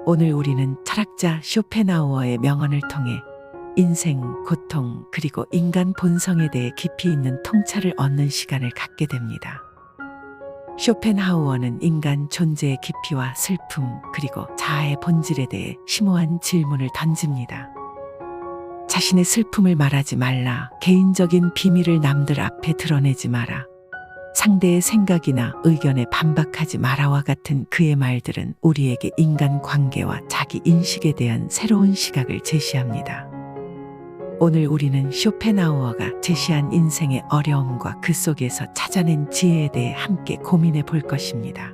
오늘 우리는 철학자 쇼펜하우어의 명언을 통해 인생, 고통, 그리고 인간 본성에 대해 깊이 있는 통찰을 얻는 시간을 갖게 됩니다. 쇼펜하우어는 인간 존재의 깊이와 슬픔, 그리고 자아의 본질에 대해 심오한 질문을 던집니다. 자신의 슬픔을 말하지 말라, 개인적인 비밀을 남들 앞에 드러내지 마라, 상대의 생각이나 의견에 반박하지 마라와 같은 그의 말들은 우리에게 인간관계와 자기 인식에 대한 새로운 시각을 제시합니다. 오늘 우리는 쇼펜하우어가 제시한 인생의 어려움과 그 속에서 찾아낸 지혜에 대해 함께 고민해 볼 것입니다.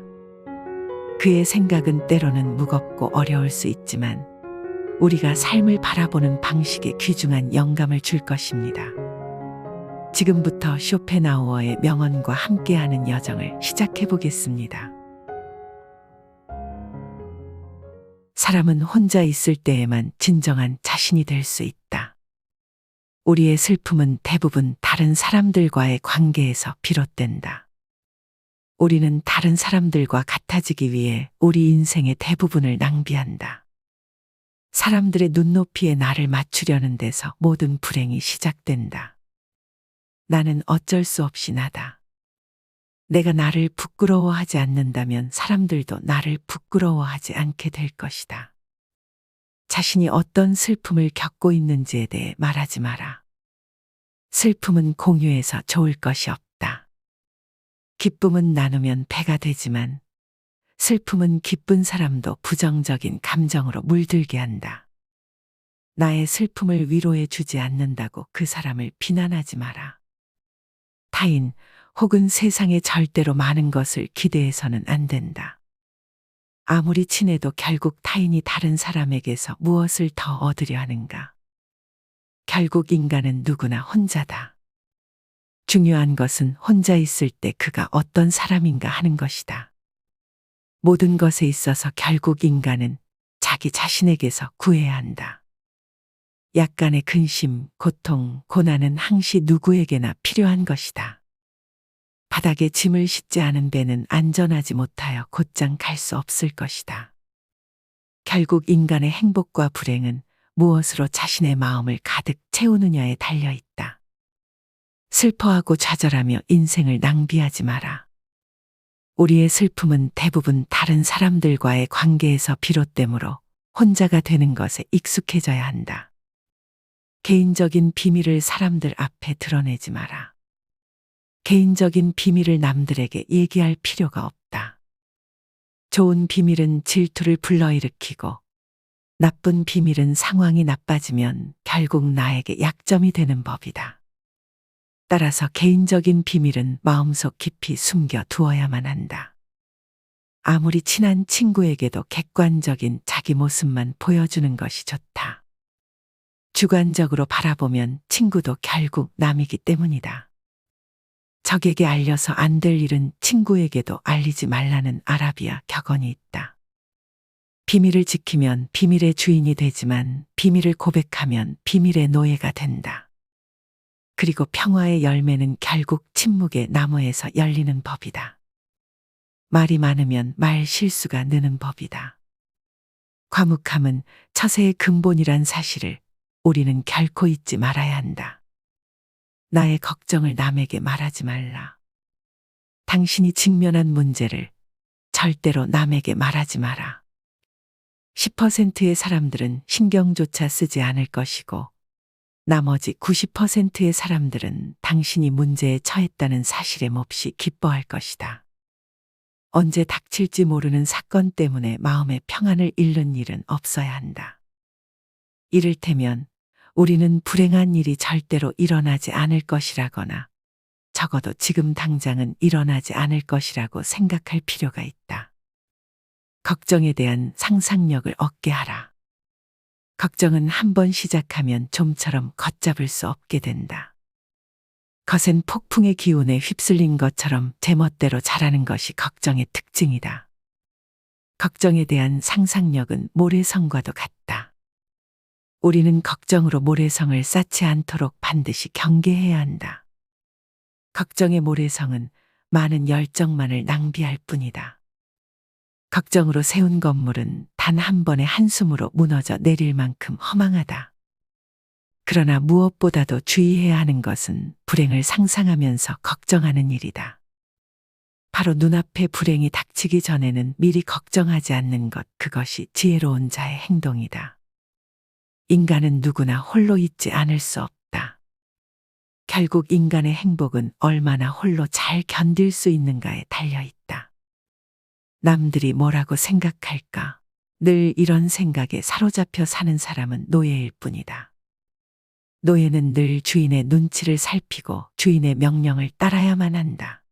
그의 생각은 때로는 무겁고 어려울 수 있지만 우리가 삶을 바라보는 방식에 귀중한 영감을 줄 것입니다. 지금부터 쇼펜하우어의 명언과 함께하는 여정을 시작해 보겠습니다. 사람은 혼자 있을 때에만 진정한 자신이 될 수 있다. 우리의 슬픔은 대부분 다른 사람들과의 관계에서 비롯된다. 우리는 다른 사람들과 같아지기 위해 우리 인생의 대부분을 낭비한다. 사람들의 눈높이에 나를 맞추려는 데서 모든 불행이 시작된다. 나는 어쩔 수 없이 나다. 내가 나를 부끄러워하지 않는다면 사람들도 나를 부끄러워하지 않게 될 것이다. 자신이 어떤 슬픔을 겪고 있는지에 대해 말하지 마라. 슬픔은 공유해서 좋을 것이 없다. 기쁨은 나누면 배가 되지만 슬픔은 기쁜 사람도 부정적인 감정으로 물들게 한다. 나의 슬픔을 위로해 주지 않는다고 그 사람을 비난하지 마라. 타인 혹은 세상에 절대로 많은 것을 기대해서는 안 된다. 아무리 친해도 결국 타인이 다른 사람에게서 무엇을 더 얻으려 하는가? 결국 인간은 누구나 혼자다. 중요한 것은 혼자 있을 때 그가 어떤 사람인가 하는 것이다. 모든 것에 있어서 결국 인간은 자기 자신에게서 구해야 한다. 약간의 근심, 고통, 고난은 항시 누구에게나 필요한 것이다. 바닥에 짐을 싣지 않은 배는 안전하지 못하여 곧장 갈 수 없을 것이다. 결국 인간의 행복과 불행은 무엇으로 자신의 마음을 가득 채우느냐에 달려 있다. 슬퍼하고 좌절하며 인생을 낭비하지 마라. 우리의 슬픔은 대부분 다른 사람들과의 관계에서 비롯되므로 혼자가 되는 것에 익숙해져야 한다. 개인적인 비밀을 사람들 앞에 드러내지 마라. 개인적인 비밀을 남들에게 얘기할 필요가 없다. 좋은 비밀은 질투를 불러일으키고 나쁜 비밀은 상황이 나빠지면 결국 나에게 약점이 되는 법이다. 따라서 개인적인 비밀은 마음속 깊이 숨겨 두어야만 한다. 아무리 친한 친구에게도 객관적인 자기 모습만 보여주는 것이 좋다. 주관적으로 바라보면 친구도 결국 남이기 때문이다. 적에게 알려서 안 될 일은 친구에게도 알리지 말라는 아라비아 격언이 있다. 비밀을 지키면 비밀의 주인이 되지만 비밀을 고백하면 비밀의 노예가 된다. 그리고 평화의 열매는 결국 침묵의 나무에서 열리는 법이다. 말이 많으면 말 실수가 느는 법이다. 과묵함은 처세의 근본이란 사실을 우리는 결코 잊지 말아야 한다. 나의 걱정을 남에게 말하지 말라. 당신이 직면한 문제를 절대로 남에게 말하지 마라. 10%의 사람들은 신경조차 쓰지 않을 것이고 나머지 90%의 사람들은 당신이 문제에 처했다는 사실에 몹시 기뻐할 것이다. 언제 닥칠지 모르는 사건 때문에 마음의 평안을 잃는 일은 없어야 한다. 이를테면 우리는 불행한 일이 절대로 일어나지 않을 것이라거나 적어도 지금 당장은 일어나지 않을 것이라고 생각할 필요가 있다. 걱정에 대한 상상력을 얻게 하라. 걱정은 한번 시작하면 좀처럼 걷잡을 수 없게 된다. 거센 폭풍의 기운에 휩쓸린 것처럼 제멋대로 자라는 것이 걱정의 특징이다. 걱정에 대한 상상력은 모래성과도 같다. 우리는 걱정으로 모래성을 쌓지 않도록 반드시 경계해야 한다. 걱정의 모래성은 많은 열정만을 낭비할 뿐이다. 걱정으로 세운 건물은 단 한 번의 한숨으로 무너져 내릴 만큼 허망하다. 그러나 무엇보다도 주의해야 하는 것은 불행을 상상하면서 걱정하는 일이다. 바로 눈앞에 불행이 닥치기 전에는 미리 걱정하지 않는 것, 그것이 지혜로운 자의 행동이다. 인간은 누구나 홀로 있지 않을 수 없다. 결국 인간의 행복은 얼마나 홀로 잘 견딜 수 있는가에 달려 있다. 남들이 뭐라고 생각할까? 늘 이런 생각에 사로잡혀 사는 사람은 노예일 뿐이다. 노예는 늘 주인의 눈치를 살피고 주인의 명령을 따라야만 한다.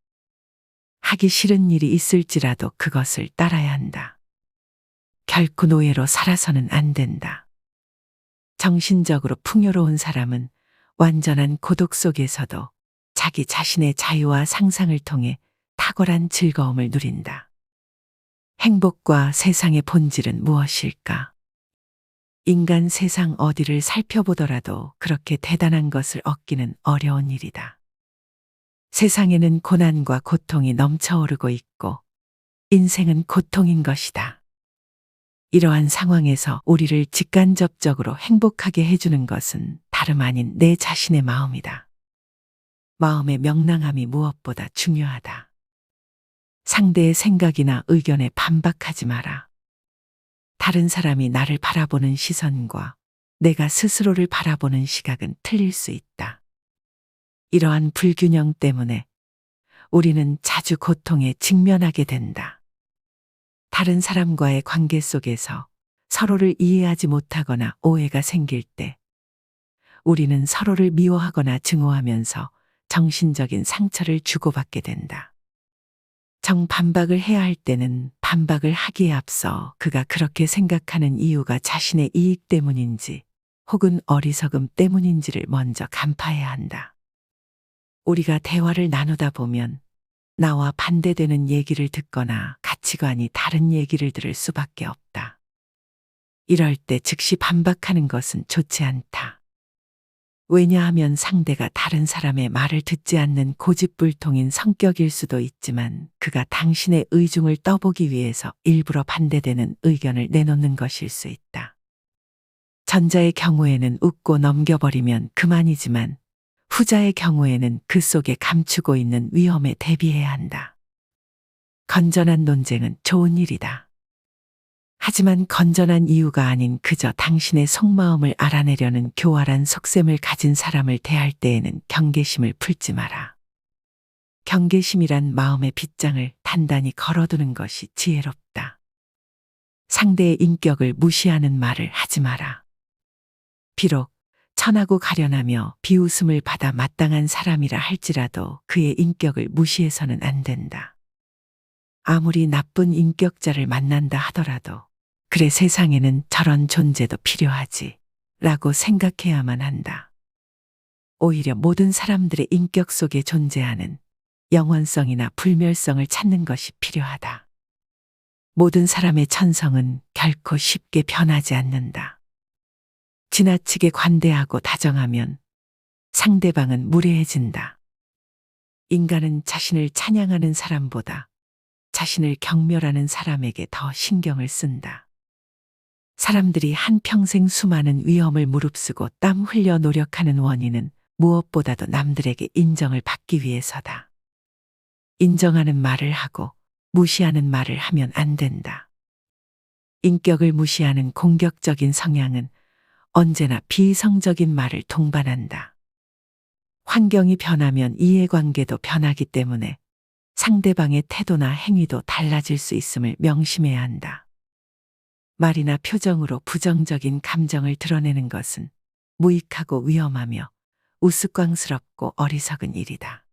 하기 싫은 일이 있을지라도 그것을 따라야 한다. 결코 노예로 살아서는 안 된다. 정신적으로 풍요로운 사람은 완전한 고독 속에서도 자기 자신의 자유와 상상을 통해 탁월한 즐거움을 누린다. 행복과 세상의 본질은 무엇일까? 인간 세상 어디를 살펴보더라도 그렇게 대단한 것을 얻기는 어려운 일이다. 세상에는 고난과 고통이 넘쳐오르고 있고 인생은 고통인 것이다. 이러한 상황에서 우리를 직간접적으로 행복하게 해주는 것은 다름 아닌 내 자신의 마음이다. 마음의 명랑함이 무엇보다 중요하다. 상대의 생각이나 의견에 반박하지 마라. 다른 사람이 나를 바라보는 시선과 내가 스스로를 바라보는 시각은 틀릴 수 있다. 이러한 불균형 때문에 우리는 자주 고통에 직면하게 된다. 다른 사람과의 관계 속에서 서로를 이해하지 못하거나 오해가 생길 때 우리는 서로를 미워하거나 증오하면서 정신적인 상처를 주고받게 된다. 정반박을 해야 할 때는 반박을 하기에 앞서 그가 그렇게 생각하는 이유가 자신의 이익 때문인지 혹은 어리석음 때문인지를 먼저 간파해야 한다. 우리가 대화를 나누다 보면 나와 반대되는 얘기를 듣거나 가치관이 다른 얘기를 들을 수밖에 없다. 이럴 때 즉시 반박하는 것은 좋지 않다. 왜냐하면 상대가 다른 사람의 말을 듣지 않는 고집불통인 성격일 수도 있지만 그가 당신의 의중을 떠보기 위해서 일부러 반대되는 의견을 내놓는 것일 수 있다. 전자의 경우에는 웃고 넘겨버리면 그만이지만 후자의 경우에는 그 속에 감추고 있는 위험에 대비해야 한다. 건전한 논쟁은 좋은 일이다. 하지만 건전한 이유가 아닌 그저 당신의 속마음을 알아내려는 교활한 속셈을 가진 사람을 대할 때에는 경계심을 풀지 마라. 경계심이란 마음의 빗장을 단단히 걸어두는 것이 지혜롭다. 상대의 인격을 무시하는 말을 하지 마라. 비록 천하고 가련하며 비웃음을 받아 마땅한 사람이라 할지라도 그의 인격을 무시해서는 안 된다. 아무리 나쁜 인격자를 만난다 하더라도 그래 세상에는 저런 존재도 필요하지 라고 생각해야만 한다. 오히려 모든 사람들의 인격 속에 존재하는 영원성이나 불멸성을 찾는 것이 필요하다. 모든 사람의 천성은 결코 쉽게 변하지 않는다. 지나치게 관대하고 다정하면 상대방은 무례해진다. 인간은 자신을 찬양하는 사람보다 자신을 경멸하는 사람에게 더 신경을 쓴다. 사람들이 한평생 수많은 위험을 무릅쓰고 땀 흘려 노력하는 원인은 무엇보다도 남들에게 인정을 받기 위해서다. 인정하는 말을 하고 무시하는 말을 하면 안 된다. 인격을 무시하는 공격적인 성향은 언제나 비이성적인 말을 동반한다. 환경이 변하면 이해관계도 변하기 때문에 상대방의 태도나 행위도 달라질 수 있음을 명심해야 한다. 말이나 표정으로 부정적인 감정을 드러내는 것은 무익하고 위험하며 우스꽝스럽고 어리석은 일이다.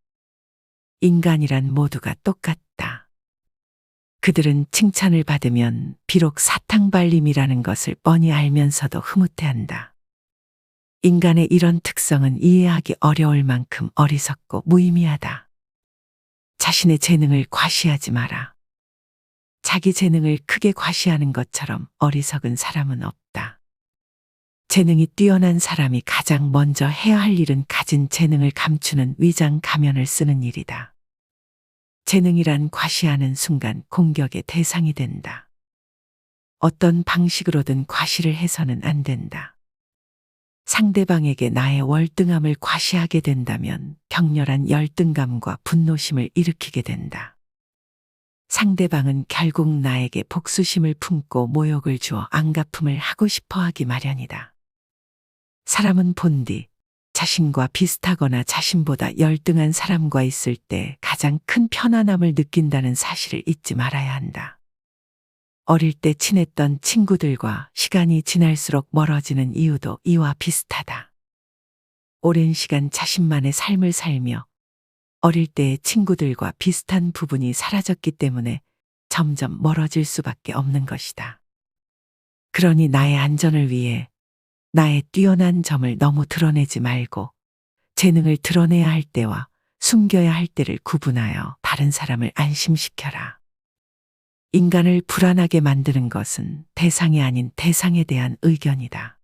인간이란 모두가 똑같다. 그들은 칭찬을 받으면 비록 사탕발림이라는 것을 뻔히 알면서도 흐뭇해한다. 인간의 이런 특성은 이해하기 어려울 만큼 어리석고 무의미하다. 자신의 재능을 과시하지 마라. 자기 재능을 크게 과시하는 것처럼 어리석은 사람은 없다. 재능이 뛰어난 사람이 가장 먼저 해야 할 일은 가진 재능을 감추는 위장 가면을 쓰는 일이다. 재능이란 과시하는 순간 공격의 대상이 된다. 어떤 방식으로든 과시를 해서는 안 된다. 상대방에게 나의 월등함을 과시하게 된다면 격렬한 열등감과 분노심을 일으키게 된다. 상대방은 결국 나에게 복수심을 품고 모욕을 주어 안갚음을 하고 싶어 하기 마련이다. 사람은 본디 자신과 비슷하거나 자신보다 열등한 사람과 있을 때 가장 큰 편안함을 느낀다는 사실을 잊지 말아야 한다. 어릴 때 친했던 친구들과 시간이 지날수록 멀어지는 이유도 이와 비슷하다. 오랜 시간 자신만의 삶을 살며 어릴 때의 친구들과 비슷한 부분이 사라졌기 때문에 점점 멀어질 수밖에 없는 것이다. 그러니 나의 안전을 위해 나의 뛰어난 점을 너무 드러내지 말고 재능을 드러내야 할 때와 숨겨야 할 때를 구분하여 다른 사람을 안심시켜라. 인간을 불안하게 만드는 것은 대상이 아닌 대상에 대한 의견이다.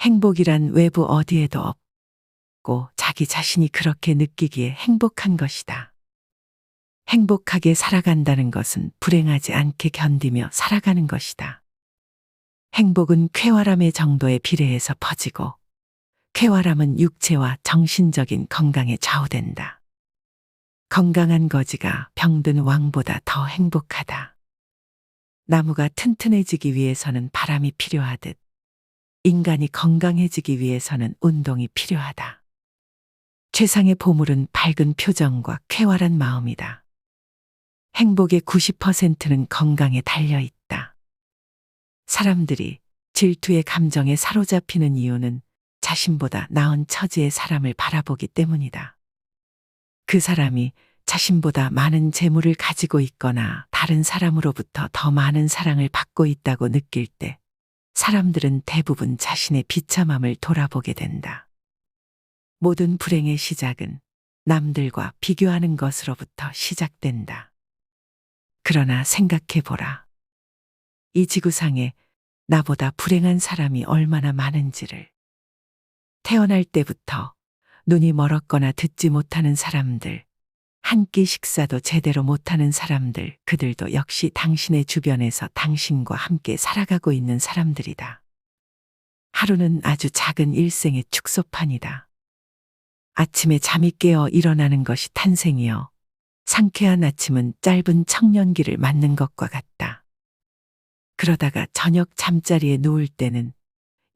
행복이란 외부 어디에도 없고 자기 자신이 그렇게 느끼기에 행복한 것이다. 행복하게 살아간다는 것은 불행하지 않게 견디며 살아가는 것이다. 행복은 쾌활함의 정도에 비례해서 퍼지고 쾌활함은 육체와 정신적인 건강에 좌우된다. 건강한 거지가 병든 왕보다 더 행복하다. 나무가 튼튼해지기 위해서는 바람이 필요하듯 인간이 건강해지기 위해서는 운동이 필요하다. 최상의 보물은 밝은 표정과 쾌활한 마음이다. 행복의 90%는 건강에 달려 있다. 사람들이 질투의 감정에 사로잡히는 이유는 자신보다 나은 처지의 사람을 바라보기 때문이다. 그 사람이 자신보다 많은 재물을 가지고 있거나 다른 사람으로부터 더 많은 사랑을 받고 있다고 느낄 때 사람들은 대부분 자신의 비참함을 돌아보게 된다. 모든 불행의 시작은 남들과 비교하는 것으로부터 시작된다. 그러나 생각해보라. 이 지구상에 나보다 불행한 사람이 얼마나 많은지를. 태어날 때부터 눈이 멀었거나 듣지 못하는 사람들, 한 끼 식사도 제대로 못하는 사람들, 그들도 역시 당신의 주변에서 당신과 함께 살아가고 있는 사람들이다. 하루는 아주 작은 일생의 축소판이다. 아침에 잠이 깨어 일어나는 것이 탄생이여 상쾌한 아침은 짧은 청년기를 맞는 것과 같다. 그러다가 저녁 잠자리에 누울 때는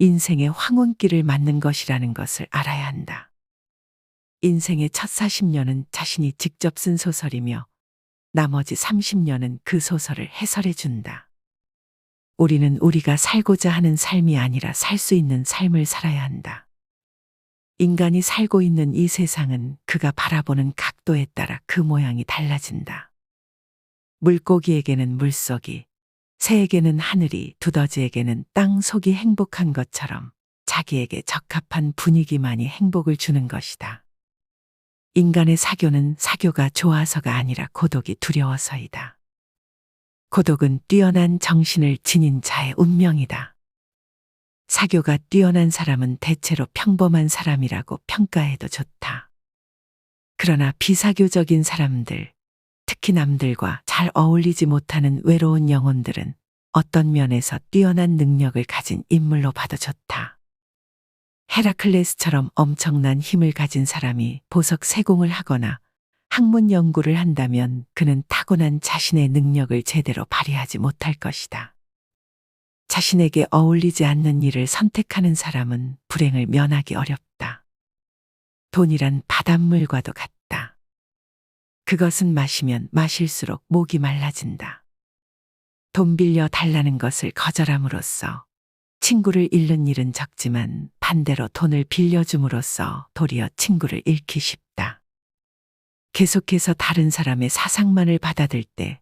인생의 황혼기를 맞는 것이라는 것을 알아야 한다. 인생의 첫 40년은 자신이 직접 쓴 소설이며 나머지 30년은 그 소설을 해설해 준다. 우리는 우리가 살고자 하는 삶이 아니라 살 수 있는 삶을 살아야 한다. 인간이 살고 있는 이 세상은 그가 바라보는 각도에 따라 그 모양이 달라진다. 물고기에게는 물속이, 새에게는 하늘이, 두더지에게는 땅 속이 행복한 것처럼 자기에게 적합한 분위기만이 행복을 주는 것이다. 인간의 사교는 사교가 좋아서가 아니라 고독이 두려워서이다. 고독은 뛰어난 정신을 지닌 자의 운명이다. 사교가 뛰어난 사람은 대체로 평범한 사람이라고 평가해도 좋다. 그러나 비사교적인 사람들, 특히 남들과 잘 어울리지 못하는 외로운 영혼들은 어떤 면에서 뛰어난 능력을 가진 인물로 봐도 좋다. 헤라클레스처럼 엄청난 힘을 가진 사람이 보석 세공을 하거나 학문 연구를 한다면 그는 타고난 자신의 능력을 제대로 발휘하지 못할 것이다. 자신에게 어울리지 않는 일을 선택하는 사람은 불행을 면하기 어렵다. 돈이란 바닷물과도 같다. 그것은 마시면 마실수록 목이 말라진다. 돈 빌려 달라는 것을 거절함으로써 친구를 잃는 일은 적지만 반대로 돈을 빌려줌으로써 도리어 친구를 잃기 쉽다. 계속해서 다른 사람의 사상만을 받아들 때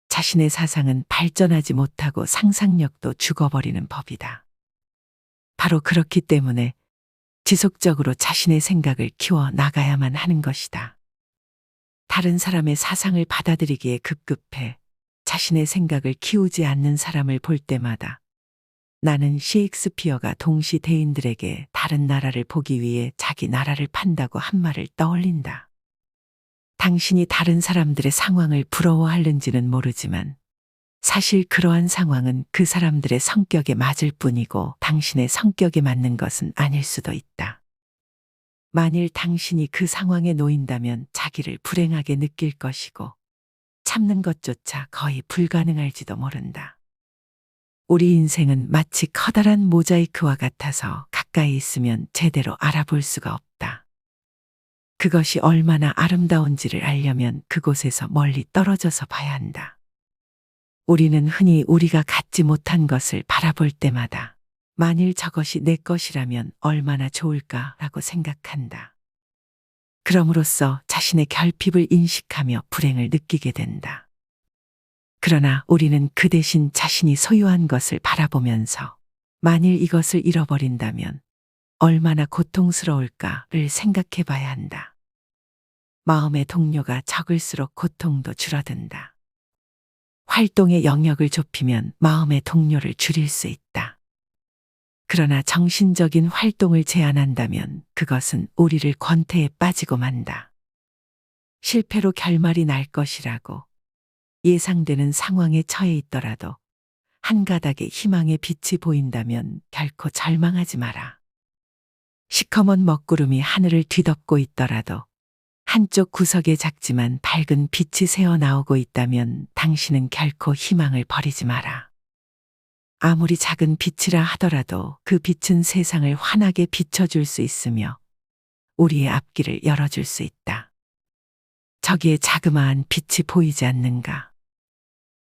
자신의 사상은 발전하지 못하고 상상력도 죽어버리는 법이다. 바로 그렇기 때문에 지속적으로 자신의 생각을 키워 나가야만 하는 것이다. 다른 사람의 사상을 받아들이기에 급급해 자신의 생각을 키우지 않는 사람을 볼 때마다 나는 셰익스피어가 동시 대인들에게 다른 나라를 보기 위해 자기 나라를 판다고 한 말을 떠올린다. 당신이 다른 사람들의 상황을 부러워하는지는 모르지만 사실 그러한 상황은 그 사람들의 성격에 맞을 뿐이고 당신의 성격에 맞는 것은 아닐 수도 있다. 만일 당신이 그 상황에 놓인다면 자기를 불행하게 느낄 것이고 참는 것조차 거의 불가능할지도 모른다. 우리 인생은 마치 커다란 모자이크와 같아서 가까이 있으면 제대로 알아볼 수가 없다. 그것이 얼마나 아름다운지를 알려면 그곳에서 멀리 떨어져서 봐야 한다. 우리는 흔히 우리가 갖지 못한 것을 바라볼 때마다 만일 저것이 내 것이라면 얼마나 좋을까라고 생각한다. 그럼으로써 자신의 결핍을 인식하며 불행을 느끼게 된다. 그러나 우리는 그 대신 자신이 소유한 것을 바라보면서 만일 이것을 잃어버린다면 얼마나 고통스러울까를 생각해 봐야 한다. 마음의 동료가 적을수록 고통도 줄어든다. 활동의 영역을 좁히면 마음의 동료를 줄일 수 있다. 그러나 정신적인 활동을 제한한다면 그것은 우리를 권태에 빠지고 만다. 실패로 결말이 날 것이라고 예상되는 상황에 처해 있더라도 한 가닥의 희망의 빛이 보인다면 결코 절망하지 마라. 시커먼 먹구름이 하늘을 뒤덮고 있더라도 한쪽 구석에 작지만 밝은 빛이 새어나오고 있다면 당신은 결코 희망을 버리지 마라. 아무리 작은 빛이라 하더라도 그 빛은 세상을 환하게 비춰줄 수 있으며 우리의 앞길을 열어줄 수 있다. 저기에 자그마한 빛이 보이지 않는가?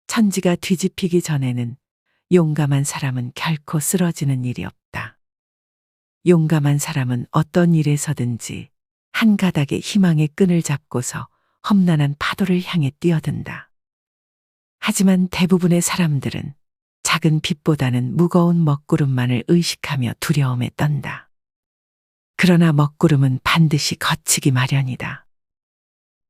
천지가 뒤집히기 전에는 용감한 사람은 결코 쓰러지는 일이 없다. 용감한 사람은 어떤 일에서든지 한 가닥의 희망의 끈을 잡고서 험난한 파도를 향해 뛰어든다. 하지만 대부분의 사람들은 작은 빛보다는 무거운 먹구름만을 의식하며 두려움에 떤다. 그러나 먹구름은 반드시 거치기 마련이다.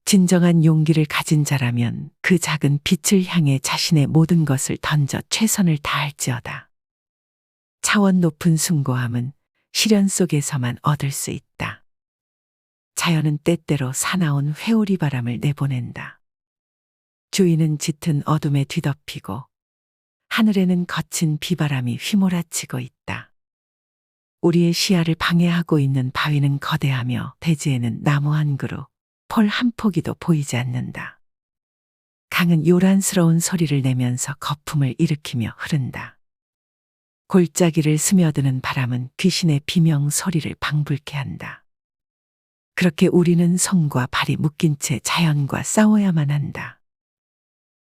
진정한 용기를 가진 자라면 그 작은 빛을 향해 자신의 모든 것을 던져 최선을 다할지어다. 차원 높은 숭고함은 시련 속에서만 얻을 수 있다. 자연은 때때로 사나운 회오리 바람을 내보낸다. 주위는 짙은 어둠에 뒤덮이고 하늘에는 거친 비바람이 휘몰아치고 있다. 우리의 시야를 방해하고 있는 바위는 거대하며 대지에는 나무 한 그루, 폴 한 포기도 보이지 않는다. 강은 요란스러운 소리를 내면서 거품을 일으키며 흐른다. 골짜기를 스며드는 바람은 귀신의 비명 소리를 방불케 한다. 그렇게 우리는 손과 발이 묶인 채 자연과 싸워야만 한다.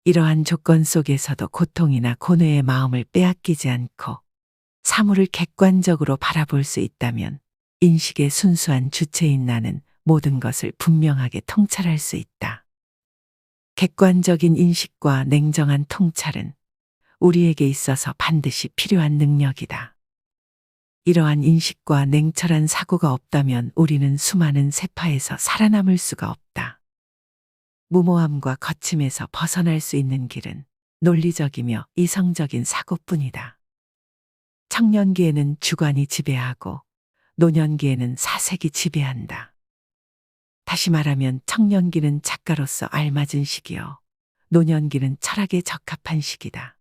이러한 조건 속에서도 고통이나 고뇌의 마음을 빼앗기지 않고 사물을 객관적으로 바라볼 수 있다면 인식의 순수한 주체인 나는 모든 것을 분명하게 통찰할 수 있다. 객관적인 인식과 냉정한 통찰은 우리에게 있어서 반드시 필요한 능력이다. 이러한 인식과 냉철한 사고가 없다면 우리는 수많은 세파에서 살아남을 수가 없다. 무모함과 거침에서 벗어날 수 있는 길은 논리적이며 이성적인 사고뿐이다. 청년기에는 주관이 지배하고 노년기에는 사색이 지배한다. 다시 말하면 청년기는 작가로서 알맞은 시기요. 노년기는 철학에 적합한 시기다.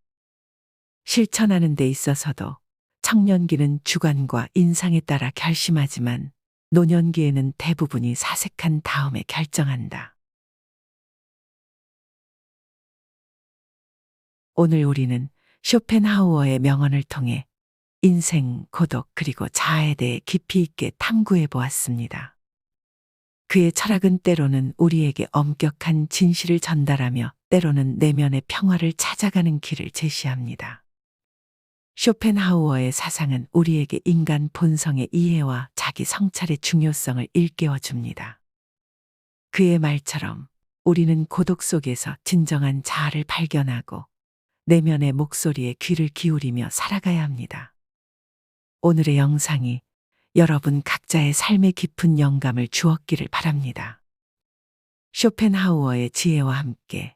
실천하는 데 있어서도 청년기는 주관과 인상에 따라 결심하지만 노년기에는 대부분이 사색한 다음에 결정한다. 오늘 우리는 쇼펜하우어의 명언을 통해 인생, 고독 그리고 자아에 대해 깊이 있게 탐구해 보았습니다. 그의 철학은 때로는 우리에게 엄격한 진실을 전달하며 때로는 내면의 평화를 찾아가는 길을 제시합니다. 쇼펜하우어의 사상은 우리에게 인간 본성의 이해와 자기 성찰의 중요성을 일깨워 줍니다. 그의 말처럼 우리는 고독 속에서 진정한 자아를 발견하고 내면의 목소리에 귀를 기울이며 살아가야 합니다. 오늘의 영상이 여러분 각자의 삶에 깊은 영감을 주었기를 바랍니다. 쇼펜하우어의 지혜와 함께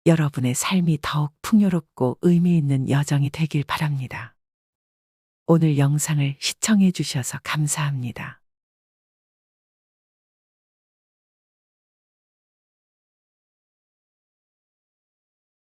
여러분의 삶이 더욱 풍요롭고 의미 있는 여정이 되길 바랍니다. 오늘 영상을 시청해 주셔서 감사합니다.